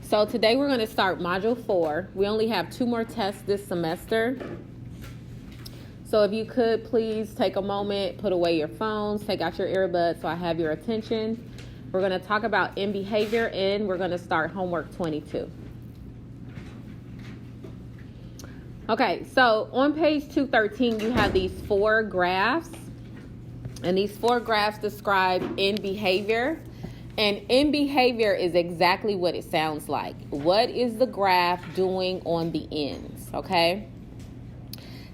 So today we're going to start module 4. We only have 2 more tests this semester. So if you could please take a moment, put away your phones, take out your earbuds so I have your attention. We're going to talk about in behavior and we're going to start homework 22. Okay, so on page 213 you have these 4 graphs. And these 4 graphs describe in behavior. And in behavior is exactly what it sounds like. What is the graph doing on the ends, okay?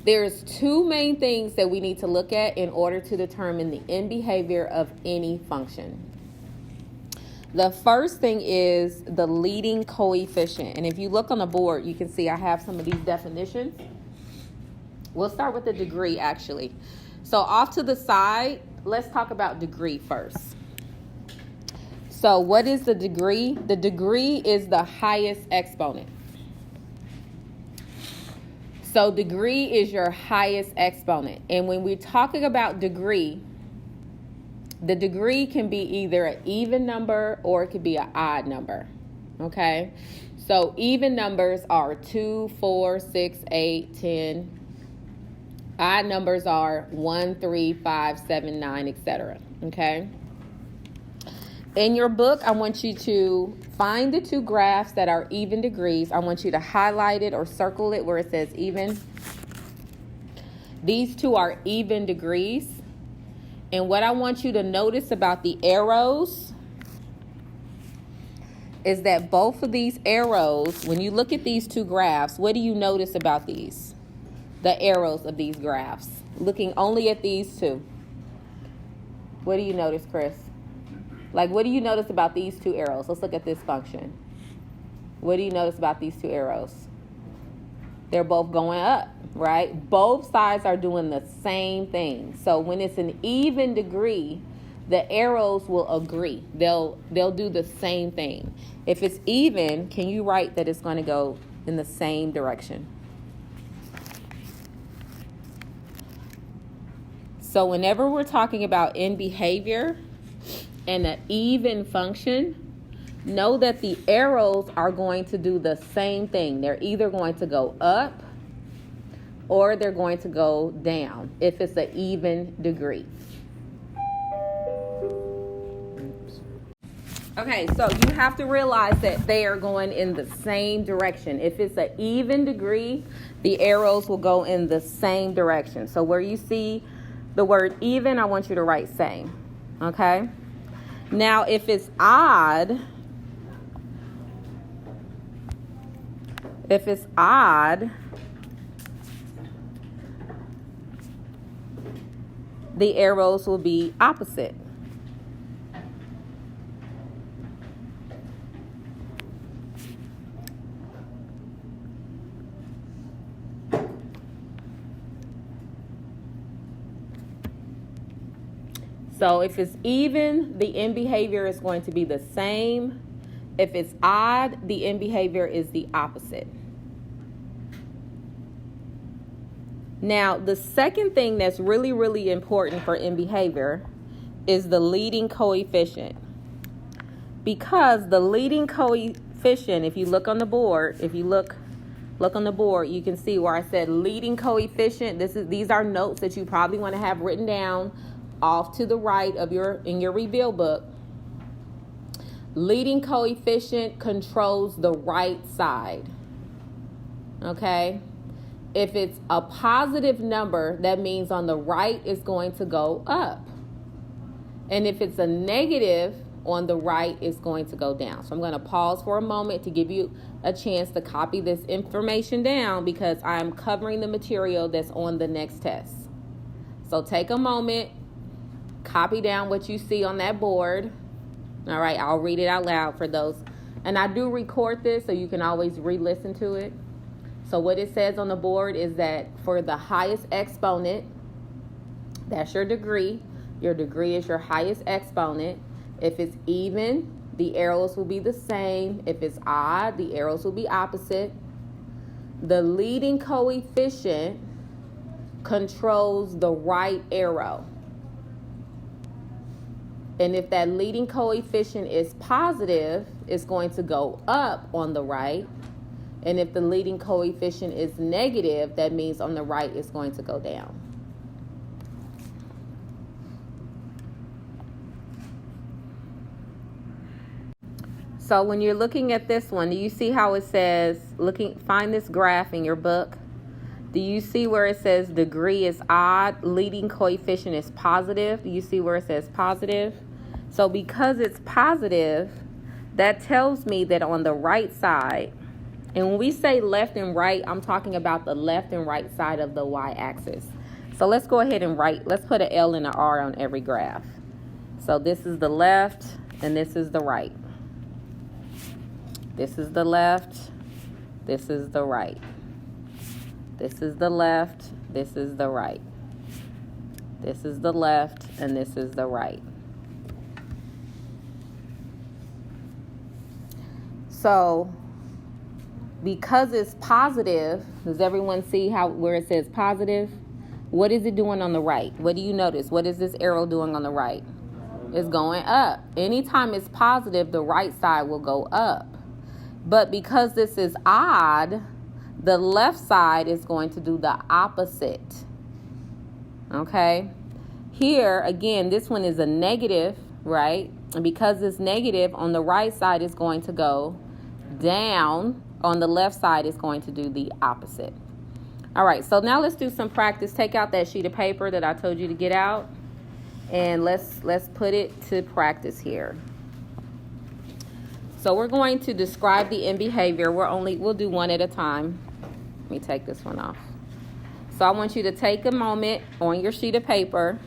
There's 2 main things that we need to look at in order to determine the in behavior of any function. The first thing is the leading coefficient. And if you look on the board, you can see I have some of these definitions. We'll start with the degree, actually. So off to the side, let's talk about degree first. So what is the degree? The degree is the highest exponent. So degree is your highest exponent. And when we're talking about degree, the degree can be either an even number or it could be an odd number. Okay? So even numbers are 2, 4, 6, 8, 10. Odd numbers are 1, 3, 5, 7, 9, etc. Okay? In your book, I want you to find the 2 graphs that are even degrees. I want you to highlight it or circle it where it says even. These 2 are even degrees. And what I want you to notice about the arrows is that both of these arrows, when you look at these 2 graphs, what do you notice about these? The arrows of these graphs. Looking only at these 2. What do you notice, Chris? Like, what do you notice about these 2 arrows? Let's look at this function. What do you notice about these 2 arrows? They're both going up, right? Both sides are doing the same thing. So when it's an even degree, the arrows will agree. They'll do the same thing. If it's even, can you write that it's going to go in the same direction? So whenever we're talking about in behavior and an even function, know that the arrows are going to do the same thing. They're either going to go up or they're going to go down if it's an even degree. Okay, so you have to realize that they are going in the same direction. If it's an even degree, the arrows will go in the same direction. So where you see the word even, I want you to write same. Okay? Now, if it's odd, the arrows will be opposite. So if it's even, the in behavior is going to be the same. If it's odd, the in behavior is the opposite. Now, the second thing that's really, really important for in behavior is the leading coefficient. Because the leading coefficient, if you look on the board, look on the board, you can see where I said leading coefficient. These are notes that you probably want to have written down off to the right of in your review book. Leading coefficient controls the right side. Okay? If it's a positive number, that means on the right it's going to go up. And if it's a negative, on the right it's going to go down. So I'm going to pause for a moment to give you a chance to copy this information down because I'm covering the material that's on the next test. So take a moment. Copy down what you see on that board. All right, I'll read it out loud for those. And I do record this so you can always re-listen to it. So what it says on the board is that for the highest exponent, that's your degree. Your degree is your highest exponent. If it's even, the arrows will be the same. If it's odd, the arrows will be opposite. The leading coefficient controls the right arrow. And if that leading coefficient is positive, it's going to go up on the right. And if the leading coefficient is negative, that means on the right it's going to go down. So when you're looking at this one, do you see how it says, find this graph in your book? Do you see where it says degree is odd, leading coefficient is positive? Do you see where it says positive? So because it's positive, that tells me that on the right side, and when we say left and right, I'm talking about the left and right side of the y-axis. So let's go ahead and let's put an L and an R on every graph. So this is the left and this is the right. This is the left, this is the right. This is the left, this is the right. This is the left, and this is the right. So, because it's positive, does everyone see where it says positive? What is it doing on the right? What do you notice? What is this arrow doing on the right? It's going up. Anytime it's positive, the right side will go up. But because this is odd, the left side is going to do the opposite. Okay? Here, again, this one is a negative, right? And because it's negative, on the right side is going to go down. On the left side is going to do the opposite. All right, so now let's do some practice. Take out that sheet of paper that I told you to get out. And let's put it to practice here. So we're going to describe the end behavior. We'll do one at a time. Let me take this one off. So I want you to take a moment on your sheet of paper.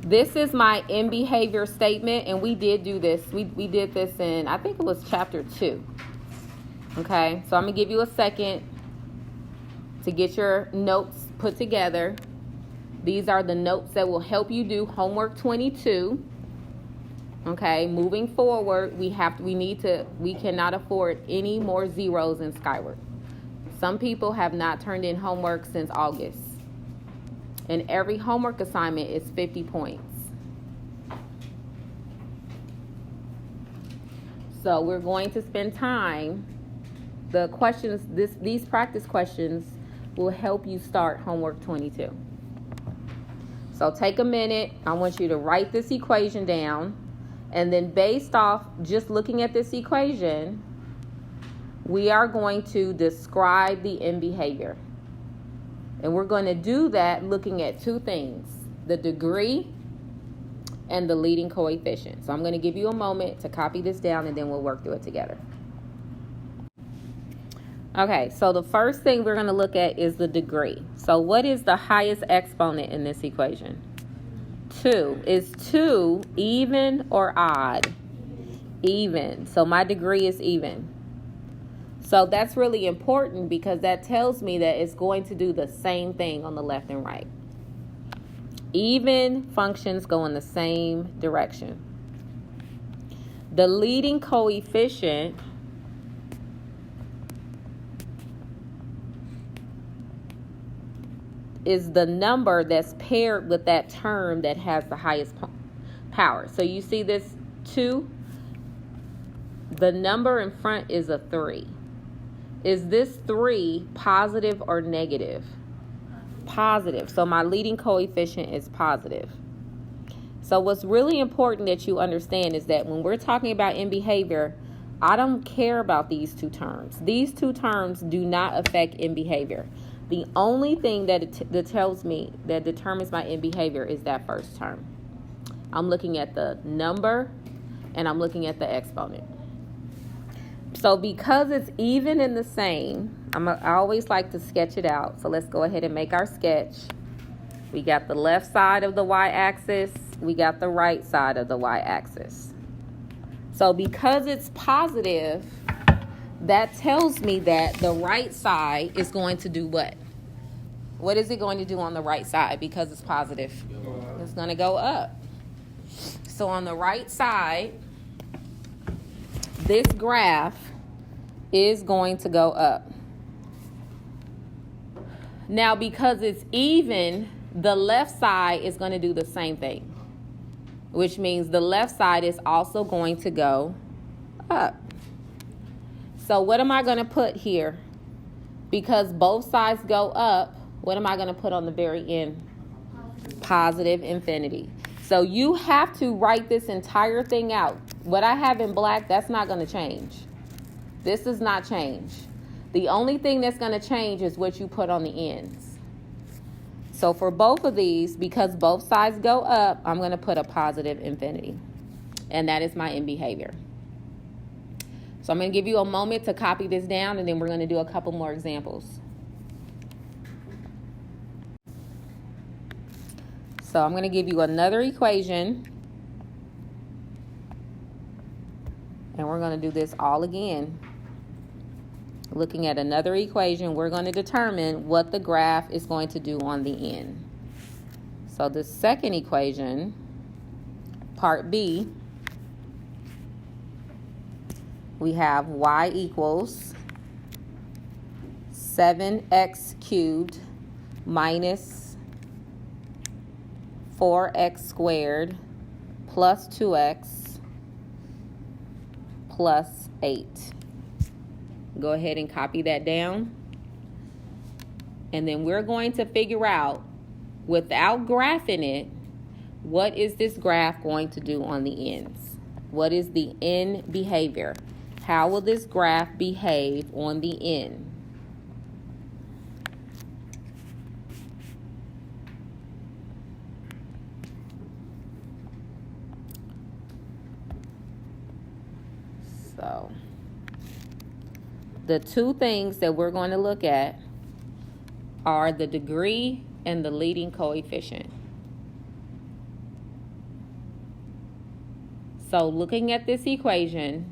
This is my end behavior statement, and we did do this. We did this in, I think it was chapter 2. Okay, so I'm going to give you a second to get your notes put together. These are the notes that will help you do homework 22. Okay, moving forward, we cannot afford any more zeros in Skyward. Some people have not turned in homework since August. And every homework assignment is 50 points. So we're going to spend time. The questions, these practice questions will help you start homework 22. So take a minute. I want you to write this equation down. And then based off just looking at this equation, we are going to describe the end behavior. And we're going to do that looking at two things, the degree and the leading coefficient. So I'm going to give you a moment to copy this down, and then we'll work through it together. Okay, so the first thing we're going to look at is the degree. So what is the highest exponent in this equation? 2. Is 2 even or odd? Even. So my degree is even. So that's really important because that tells me that it's going to do the same thing on the left and right. Even functions go in the same direction. The leading coefficient is the number that's paired with that term that has the highest power. So you see this 2? The number in front is a 3. Is this 3 positive or negative? Positive. So my leading coefficient is positive. So what's really important that you understand is that when we're talking about end behavior, I don't care about these two terms. These two terms do not affect end behavior. The only thing that tells me, that determines my end behavior, is that first term. I'm looking at the number and I'm looking at the exponent. So because it's even and the same, I always like to sketch it out. So let's go ahead and make our sketch. We got the left side of the y-axis. We got the right side of the y-axis. So because it's positive, that tells me that the right side is going to do what? What is it going to do on the right side because it's positive? It's going to go up. So on the right side, this graph is going to go up. Now, because it's even, the left side is going to do the same thing, which means the left side is also going to go up. So what am I going to put here? Because both sides go up, what am I going to put on the very end? Positive infinity. So you have to write this entire thing out. What I have in black, that's not going to change. This does not change. The only thing that's going to change is what you put on the ends. So for both of these, because both sides go up, I'm going to put a positive infinity. And that is my end behavior. So I'm going to give you a moment to copy this down, and then we're going to do a couple more examples. So I'm going to give you another equation, and we're going to do this all again. Looking at another equation, we're going to determine what the graph is going to do on the end. So the second equation, part B, we have y equals 7x cubed minus 4x squared plus 2x plus 8. Go ahead and copy that down. And then we're going to figure out, without graphing it, what is this graph going to do on the ends? What is the end behavior? How will this graph behave on the end? So the two things that we're going to look at are the degree and the leading coefficient. So looking at this equation,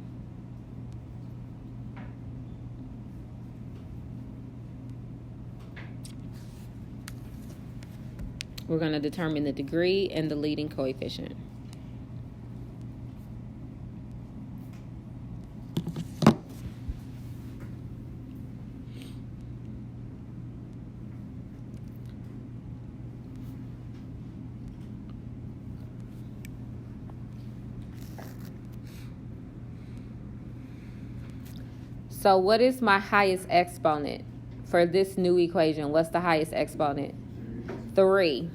we're going to determine the degree and the leading coefficient. So what is my highest exponent for this new equation? What's the highest exponent? 3.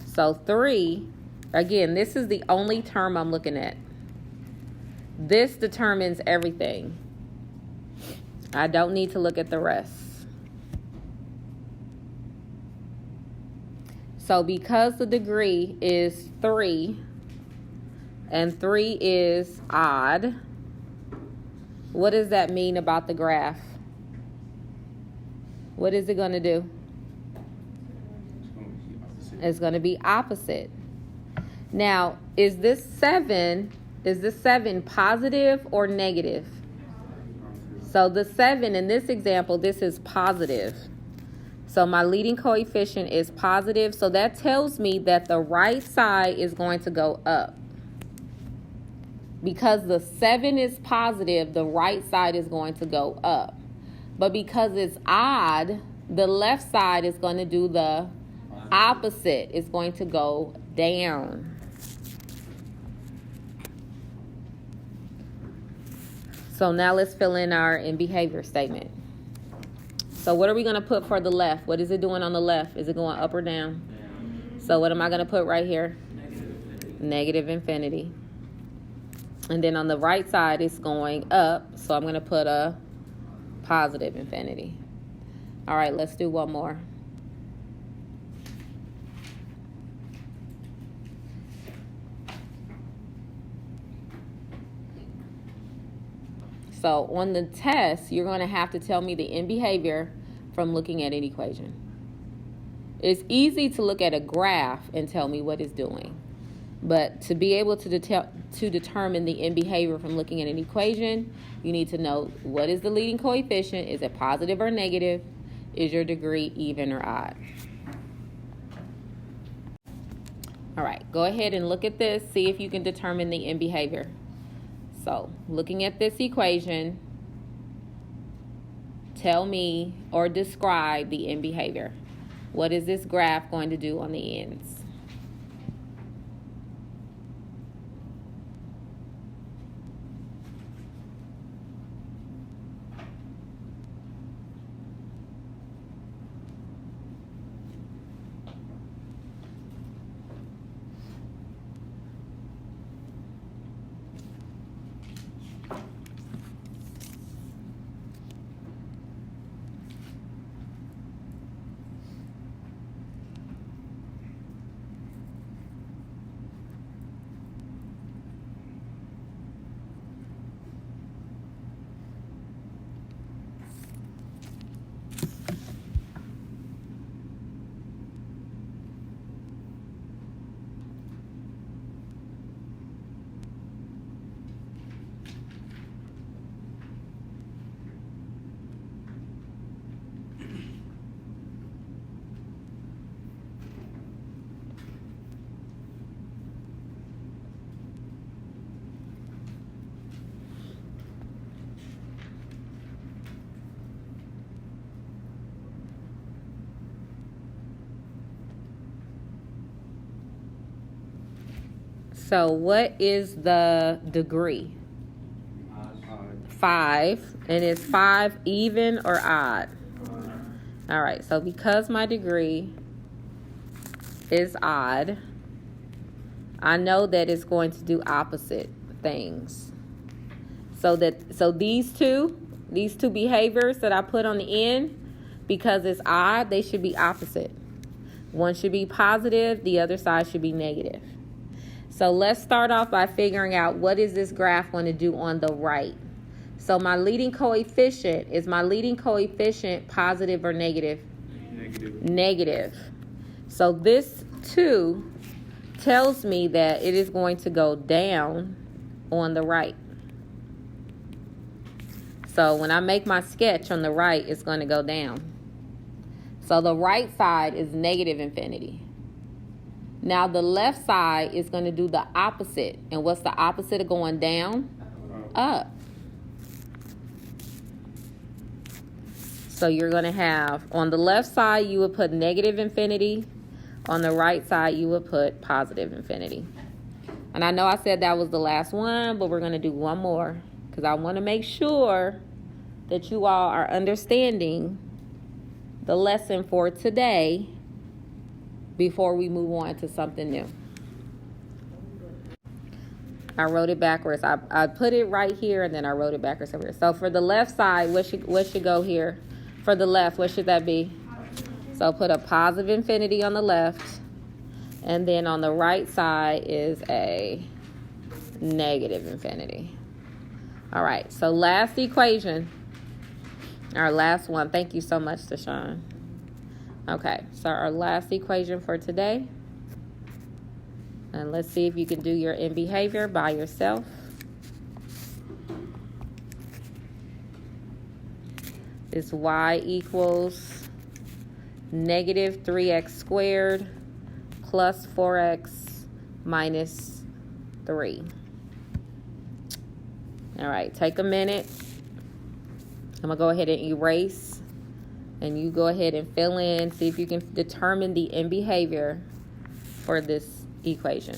So 3, again, this is the only term I'm looking at. This determines everything. I don't need to look at the rest. So because the degree is 3 and 3 is odd, what does that mean about the graph? What is it going to do? It's going to be opposite. Now, is this 7 positive or negative? So the 7 in this example, this is positive. So my leading coefficient is positive. So that tells me that the right side is going to go up. Because the 7 is positive, the right side is going to go up. But because it's odd, the left side is going to do the opposite. It's going to go down. So now let's fill in our in behavior statement. So what are we going to put for the left? What is it doing on the left? Is it going up or down? So what am I going to put right here? Negative infinity. And then on the right side, it's going up. So I'm going to put a positive infinity. All right, let's do one more. So on the test, you're going to have to tell me the end behavior from looking at an equation. It's easy to look at a graph and tell me what it's doing. But to be able to determine the end behavior from looking at an equation, you need to know what is the leading coefficient. Is it positive or negative? Is your degree even or odd? All right, go ahead and look at this. See if you can determine the end behavior. So looking at this equation, tell me or describe the end behavior. What is this graph going to do on the ends? So what is the degree? 5. And is 5 even or odd? All right, so because my degree is odd, I know that it's going to do opposite things. So these two behaviors that I put on the end, because it's odd, they should be opposite. One should be positive, the other side should be negative. So let's start off by figuring out what is this graph going to do on the right. So my leading coefficient, is my leading coefficient positive or negative? Negative. So this 2 tells me that it is going to go down on the right. So when I make my sketch on the right, it's going to go down. So the right side is negative infinity. Now the left side is going to do the opposite. And what's the opposite of going down? Up. So you're going to have, on the left side, you would put negative infinity. On the right side, you would put positive infinity. And I know I said that was the last one, but we're going to do one more because I want to make sure that you all are understanding the lesson for today before we move on to something new. I wrote it backwards. I put it right here and then I wrote it backwards over here. So for the left side, what should go here? For the left, what should that be? So put a positive infinity on the left, and then on the right side is a negative infinity. All right, so last equation, our last one. Thank you so much, Deshaun. Okay, so our last equation for today, and let's see if you can do your in behavior by yourself. Is y equals negative 3x squared plus 4x minus 3. All right, take a minute. I'm going to go ahead and erase. And you go ahead and fill in. See if you can determine the end behavior for this equation.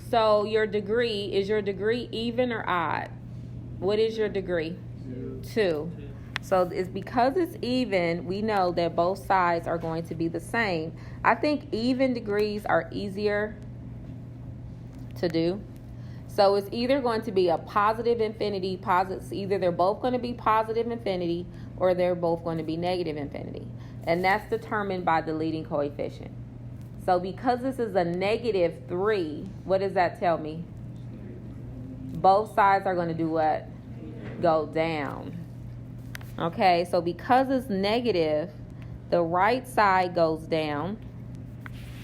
So your degree, is your degree even or odd? What is your degree? 2. So it's because it's even, we know that both sides are going to be the same. I think even degrees are easier to do. So it's either going to be a positive infinity, either they're both going to be positive infinity or they're both going to be negative infinity. And that's determined by the leading coefficient. So because this is a negative 3, what does that tell me? Both sides are going to do what? Go down. Okay, so because it's negative, the right side goes down.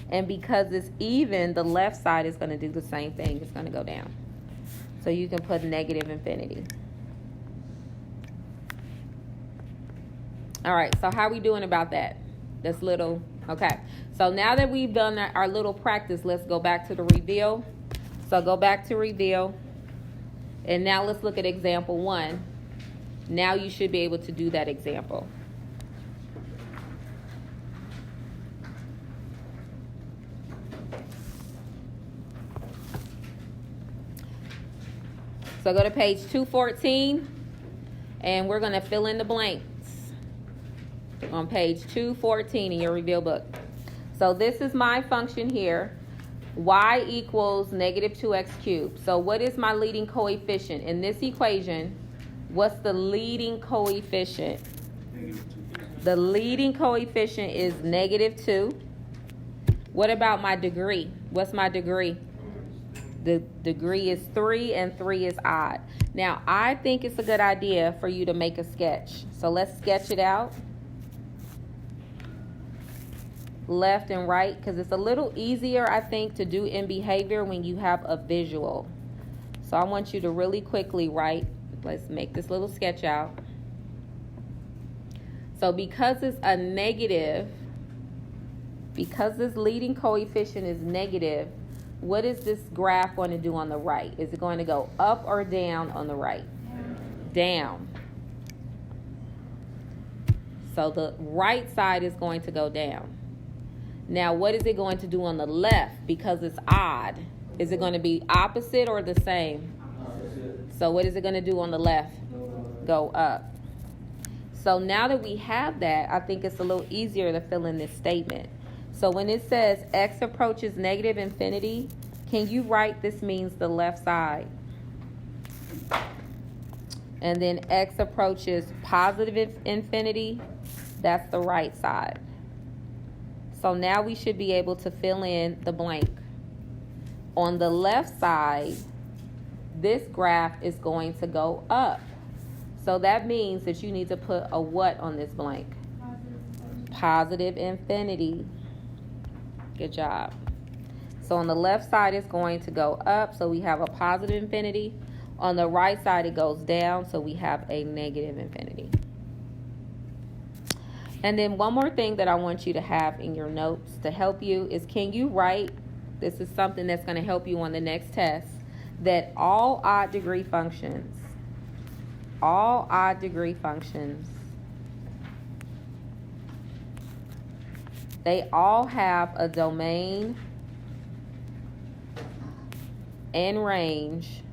And because it's even, the left side is going to do the same thing. It's going to go down. So you can put negative infinity. All right, so how are we doing about that? This little, okay. So now that we've done our little practice, let's go back to the reveal. So go back to reveal. And now let's look at example 1. Now you should be able to do that example. So go to page 214, and we're going to fill in the blanks on page 214 in your reveal book. So this is my function here. Y equals negative 2x cubed. So what is my leading coefficient? In this equation, what's the leading coefficient? The leading coefficient is negative 2. What about my degree? What's my degree? The degree is 3, and 3 is odd. Now, I think it's a good idea for you to make a sketch. So let's sketch it out. Left and right, because it's a little easier, I think, to do in behavior when you have a visual. So I want you to really quickly write. Let's make this little sketch out. So because it's a negative, because this leading coefficient is negative, what is this graph going to do on the right? Is it going to go up or down on the right? Down. So the right side is going to go down. Now, what is it going to do on the left? Because it's odd. Is it going to be opposite or the same? Opposite. So what is it going to do on the left? Go up. So now that we have that, I think it's a little easier to fill in this statement. So when it says x approaches negative infinity, can you write this means the left side? And then x approaches positive infinity, that's the right side. So now we should be able to fill in the blank. On the left side, this graph is going to go up. So that means that you need to put a what on this blank? Positive infinity. Good job. So on the left side, it's going to go up. So we have a positive infinity. On the right side, it goes down. So we have a negative infinity. And then one more thing that I want you to have in your notes to help you is, can you write, this is something that's going to help you on the next test, that all odd degree functions, they all have a domain and range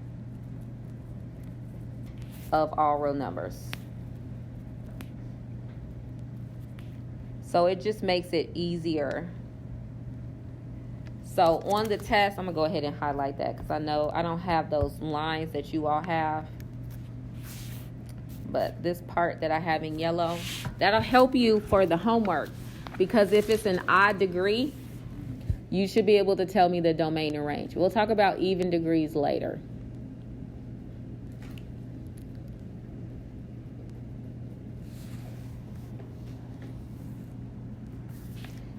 of all real numbers. So it just makes it easier. So on the test, I'm going to go ahead and highlight that because I know I don't have those lines that you all have. But this part that I have in yellow, that'll help you for the homework. Because if it's an odd degree, you should be able to tell me the domain and range. We'll talk about even degrees later.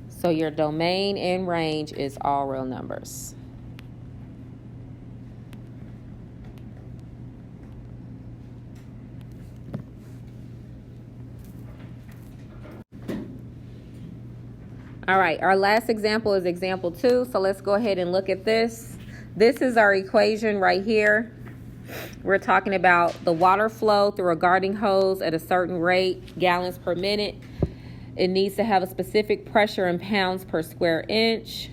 So your domain and range is all real numbers. All right, our last example is example 2. So let's go ahead and look at this. This is our equation right here. We're talking about the water flow through a garden hose at a certain rate, gallons per minute. It needs to have a specific pressure in pounds per square inch.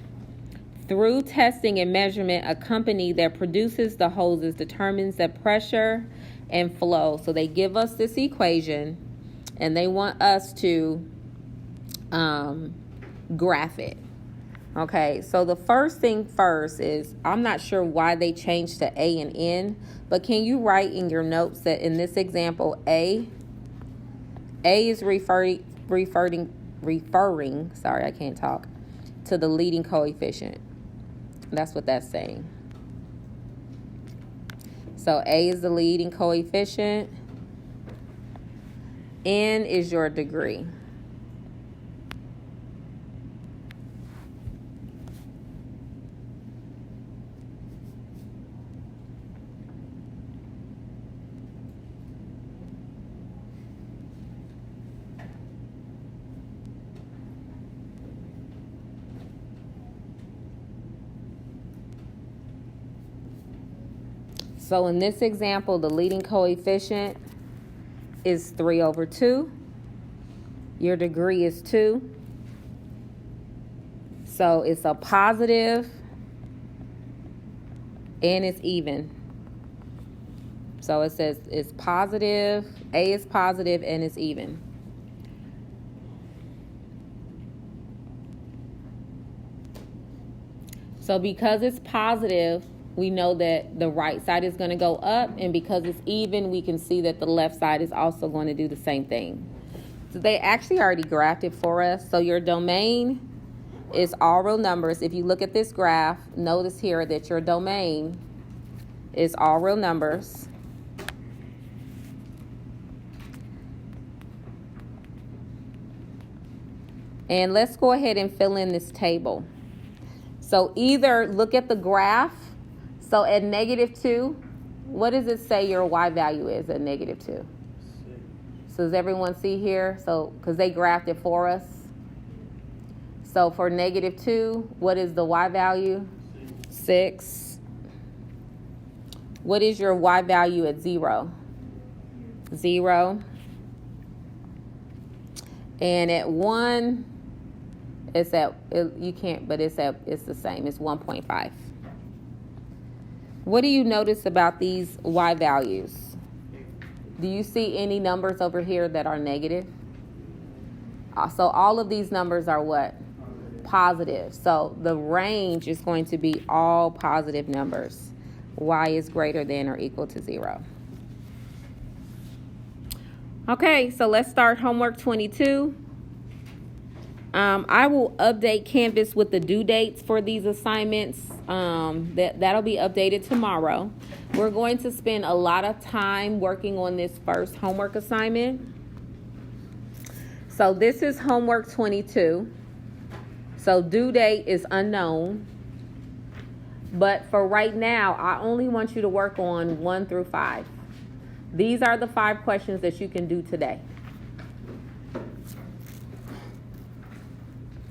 Through testing and measurement, a company that produces the hoses determines the pressure and flow. So they give us this equation and they want us to graph it. Okay, so the first thing first is, I'm not sure why they changed to A and N, but can you write in your notes that in this example, A is referring, sorry, I can't talk, to the leading coefficient. That's what that's saying. So A is the leading coefficient. N is your degree. So in this example, the leading coefficient is 3/2. Your degree is 2. So it's a positive and it's even. So it says it's positive, A is positive, and it's even. So because it's positive, we know that the right side is going to go up, and because it's even, we can see that the left side is also going to do the same thing. So they actually already graphed it for us. So your domain is all real numbers. If you look at this graph, notice here that your domain is all real numbers. And let's go ahead and fill in this table. So either look at the graph. So at -2, what does it say your y value is at -2? So does everyone see here? So, because they graphed it for us. So for -2, what is the y value? 6. What is your y value at 0? 0. And at 1, it's at, you can't, but it's the same. It's 1.5. What do you notice about these y values? Do you see any numbers over here that are negative? So all of these numbers are what? Positive. So the range is going to be all positive numbers. Y is greater than or equal to 0. Okay, so let's start homework 22. I will update Canvas with the due dates for these assignments. That'll be updated tomorrow. We're going to spend a lot of time working on this first homework assignment. So this is homework 22. So due date is unknown. But for right now, I only want you to work on 1 through 5. These are the 5 questions that you can do today.